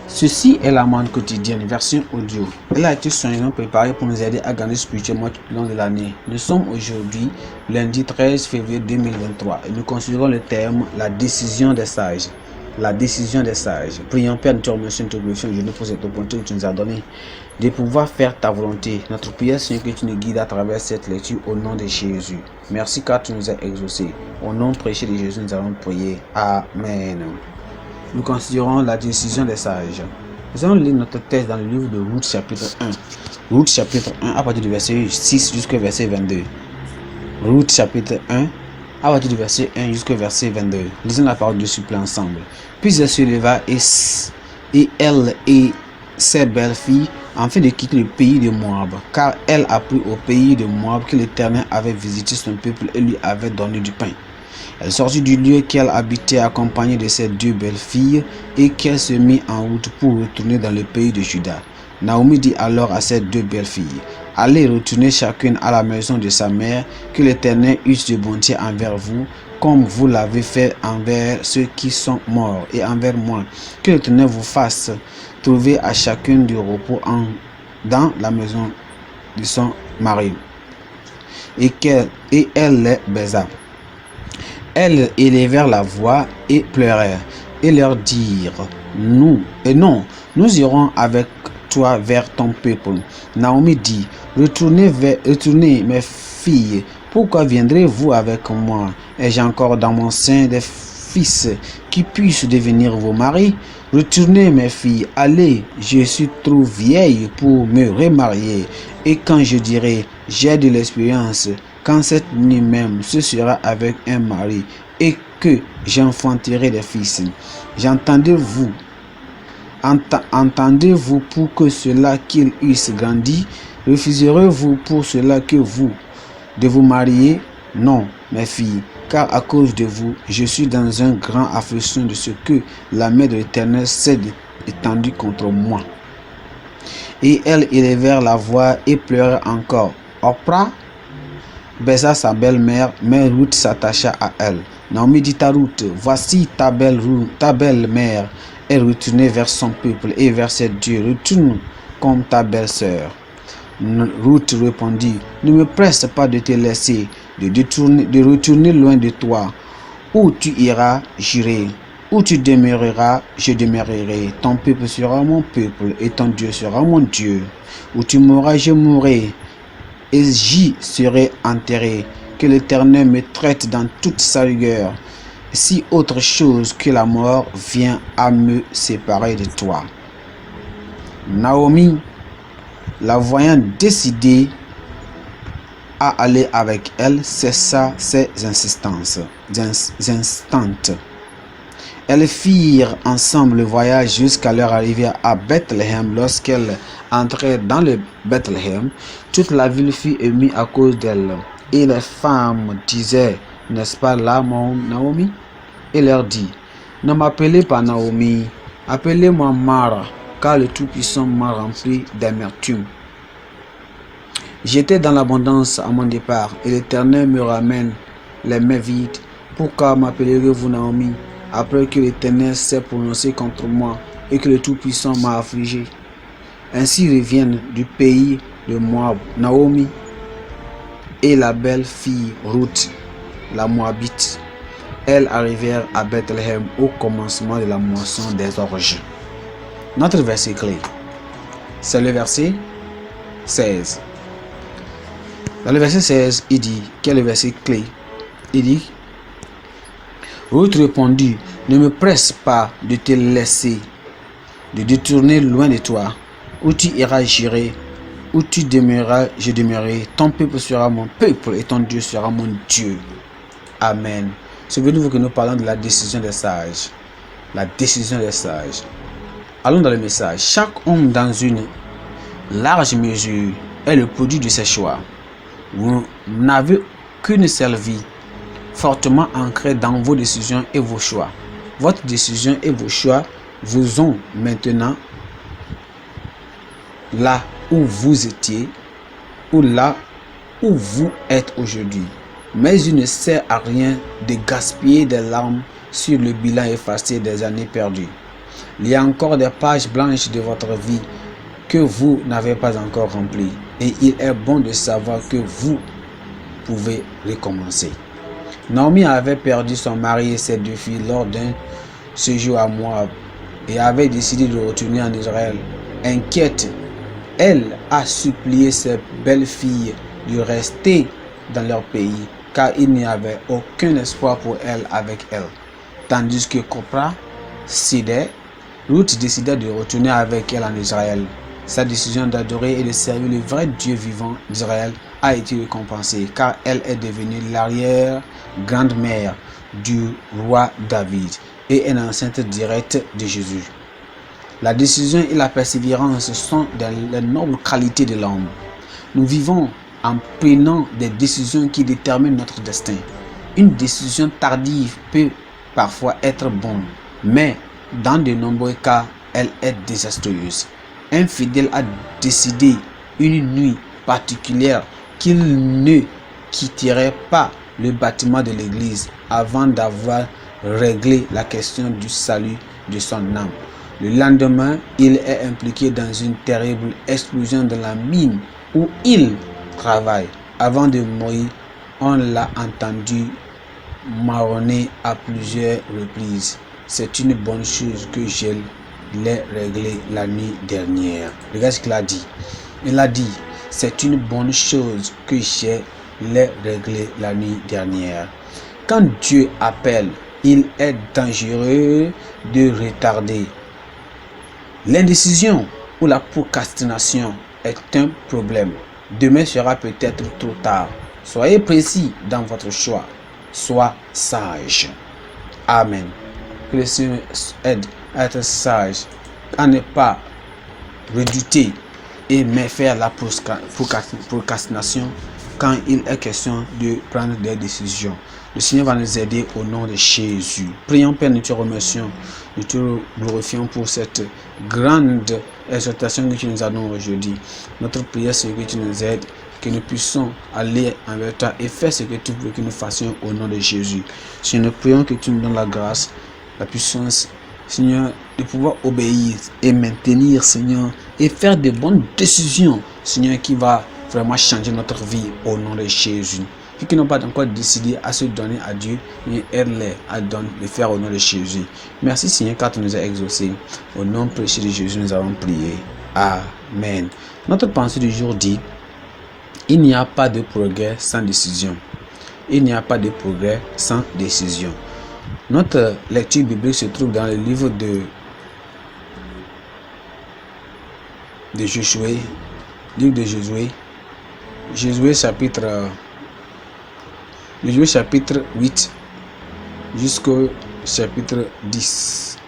Ceci est la manne quotidienne, version audio. Elle a été soigneusement préparée pour nous aider à gagner spirituellement tout au long de l'année. Nous sommes aujourd'hui, lundi 13 février 2023, et nous considérons le terme la décision des sages. La décision des sages. Prions, Père, nous te remercions, nous te glorifions aujourd'hui pour cette opportunité que tu nous as donnée de pouvoir faire ta volonté. Notre prière, Seigneur, que tu nous guides à travers cette lecture au nom de Jésus. Merci car tu nous as exaucés. Au nom prêché de Jésus, nous allons prier. Amen. Nous considérons la décision des sages. Nous allons lire notre texte dans le livre de Ruth chapitre 1. Ruth chapitre 1 à partir du verset 6 jusqu'au verset 22. Ruth chapitre 1 à partir du verset 1 jusqu'au verset 22. Lisons la parole de supplé ensemble. Puis elle se leva et elle et ses belles-filles afin de quitter le pays de Moab, car elle apprit au pays de Moab que l'Éternel avait visité son peuple et lui avait donné du pain. Elle sortit du lieu qu'elle habitait accompagnée de ses deux belles-filles et qu'elle se mit en route pour retourner dans le pays de Juda. Naomi dit alors à ses deux belles-filles, « Allez retourner chacune à la maison de sa mère, que l'Éternel use de bonté envers vous, comme vous l'avez fait envers ceux qui sont morts et envers moi. Que l'Éternel vous fasse trouver à chacune du repos dans la maison de son mari. » Et elle les baisa. Elles élevèrent la voix et pleurèrent, et leur dirent, nous irons avec toi vers ton peuple. Naomi dit, retournez mes filles, pourquoi viendrez-vous avec moi? Ai-je encore dans mon sein des fils qui puissent devenir vos maris? Retournez mes filles, allez, je suis trop vieille pour me remarier, et quand je dirai, j'ai de l'expérience, quand cette nuit même ce sera avec un mari et que j'enfanterai des fils. Entendez-vous pour que cela qu'ils eussent grandi? Refuserez-vous pour cela que vous de vous marier? Non, mes filles, car à cause de vous, je suis dans un grand affliction de ce que la main de l'Éternel s'est étendue contre moi. Et elles élevèrent la voix et pleurèrent encore. Orpa baisa sa belle-mère, mais Ruth s'attacha à elle. Naomi dit à Ruth, voici ta belle-mère est retournée vers son peuple et vers ses dieux. Retourne comme ta belle-sœur. Ruth répondit, ne me presse pas de te laisser, de retourner loin de toi. Où tu iras, j'irai. Où tu demeureras, je demeurerai. Ton peuple sera mon peuple et ton Dieu sera mon Dieu. Où tu mourras, je mourrai et j'y serai enterré. Que l'Éternel me traite dans toute sa rigueur, si autre chose que la mort vient à me séparer de toi. Naomi, la voyant décidée à aller avec elle, cessa ses instantes. Elles firent ensemble le voyage jusqu'à leur arrivée à Bethléem. Lorsqu'elles entrèrent dans le Bethléem, toute la ville fut émue à cause d'elle. Et les femmes disaient, n'est-ce pas là mon Naomi? Et leur dit, ne m'appelez pas Naomi, appelez-moi Mara, car le Tout-Puissant m'a rempli d'amertume. J'étais dans l'abondance à mon départ, et l'Éternel me ramène les mains vides. Pourquoi m'appellerez-vous Naomi, après que l'Éternel s'est prononcé contre moi, et que le Tout-Puissant m'a affligé? Ainsi reviennent du pays de Moab Naomi et la belle-fille Ruth, la Moabite. Elles arrivèrent à Bethléem au commencement de la moisson des orges. Notre verset clé, c'est le verset 16. Dans le verset 16, il dit, quel est le verset clé? Il dit, Ruth répondit, ne me presse pas de te laisser, de détourner loin de toi. Où tu iras, j'irai. Où tu demeureras, je demeurerai. Ton peuple sera mon peuple et ton Dieu sera mon Dieu. Amen. Souvenez-vous que nous parlons de la décision des sages. La décision des sages. Allons dans le message. Chaque homme dans une large mesure est le produit de ses choix. Vous n'avez qu'une seule vie, fortement ancrée dans vos décisions et vos choix. Votre décision et vos choix vous ont maintenant là où vous étiez ou là où vous êtes aujourd'hui. Mais il ne sert à rien de gaspiller des larmes sur le bilan effacé des années perdues. Il y a encore des pages blanches de votre vie que vous n'avez pas encore remplies. Et il est bon de savoir que vous pouvez recommencer. Naomi avait perdu son mari et ses 2 filles lors d'un séjour à Moab et avait décidé de retourner en Israël. Inquiète, elle a supplié ses belles-filles de rester dans leur pays, car il n'y avait aucun espoir pour elles avec elle. Tandis que Copra cédait, Ruth décida de retourner avec elle en Israël. Sa décision d'adorer et de servir le vrai Dieu vivant d'Israël a été récompensée, car elle est devenue l'arrière-grand-mère du roi David et une enceinte directe de Jésus. La décision et la persévérance sont les nobles qualités de l'homme. Nous vivons en prenant des décisions qui déterminent notre destin. Une décision tardive peut parfois être bonne, mais dans de nombreux cas, elle est désastreuse. Un fidèle a décidé une nuit particulière qu'il ne quitterait pas le bâtiment de l'église avant d'avoir réglé la question du salut de son âme. Le lendemain, il est impliqué dans une terrible explosion dans la mine où il travaille. Avant de mourir, on l'a entendu marronner à plusieurs reprises. C'est une bonne chose que je l'ai réglé la nuit dernière. Regarde ce qu'il a dit. Il a dit, c'est une bonne chose que je l'ai réglé la nuit dernière. Quand Dieu appelle, il est dangereux de retarder. L'indécision ou la procrastination est un problème. Demain sera peut-être trop tard. Soyez précis dans votre choix. Sois sage. Amen. Que le Seigneur aide à être sage, à ne pas redouter et mais faire la procrastination quand il est question de prendre des décisions. Le Seigneur va nous aider au nom de Jésus. Prions, Père, nous te remercions, nous te glorifions pour cette grande exhortation que tu nous as donnée aujourd'hui. Notre prière, c'est que tu nous aides, que nous puissions aller envers toi et faire ce que tu veux que nous fassions au nom de Jésus. Seigneur, nous prions que tu nous donnes la grâce, la puissance, Seigneur, de pouvoir obéir et maintenir, Seigneur, et faire de bonnes décisions, Seigneur, qui va vraiment changer notre vie au nom de Jésus. Ceux qui n'ont pas encore décidé à se donner à Dieu, mais aide-les à le faire au nom de Jésus. Merci Seigneur car tu nous as exaucés. Au nom précieux de Jésus, nous avons prié. Amen. Notre pensée du jour dit, il n'y a pas de progrès sans décision. Il n'y a pas de progrès sans décision. Notre lecture biblique se trouve dans le livre de Josué, livre de Josué, Josué chapitre 8 jusqu'au chapitre 10.